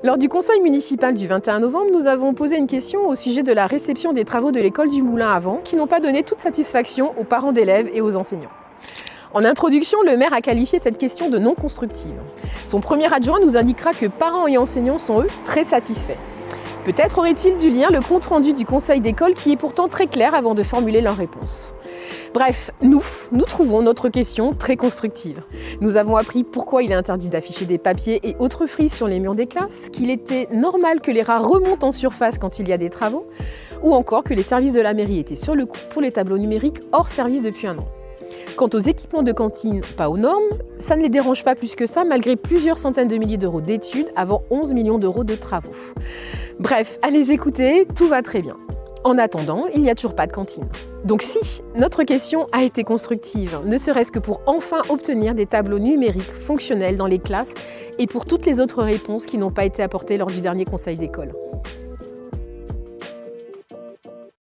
Lors du conseil municipal du 21 novembre, nous avons posé une question au sujet de la réception des travaux de l'école du Moulin à Vent qui n'ont pas donné toute satisfaction aux parents d'élèves et aux enseignants. En introduction, le maire a qualifié cette question de non constructive. Son premier adjoint nous indiquera que parents et enseignants sont, eux, très satisfaits. Peut-être aurait-il dû lire le compte-rendu du conseil d'école qui est pourtant très clair avant de formuler leur réponse. Bref, nous trouvons notre question très constructive. Nous avons appris pourquoi il est interdit d'afficher des papiers et autres frises sur les murs des classes, qu'il était normal que les rats remontent en surface quand il y a des travaux, ou encore que les services de la mairie étaient sur le coup pour les tableaux numériques hors service depuis un an. Quant aux équipements de cantine pas aux normes, ça ne les dérange pas plus que ça malgré plusieurs centaines de milliers d'euros d'études avant 11 millions d'euros de travaux. Bref, à les écouter, tout va très bien. En attendant, il n'y a toujours pas de cantine. Donc si notre question a été constructive, ne serait-ce que pour enfin obtenir des tableaux numériques fonctionnels dans les classes et pour toutes les autres réponses qui n'ont pas été apportées lors du dernier conseil d'école.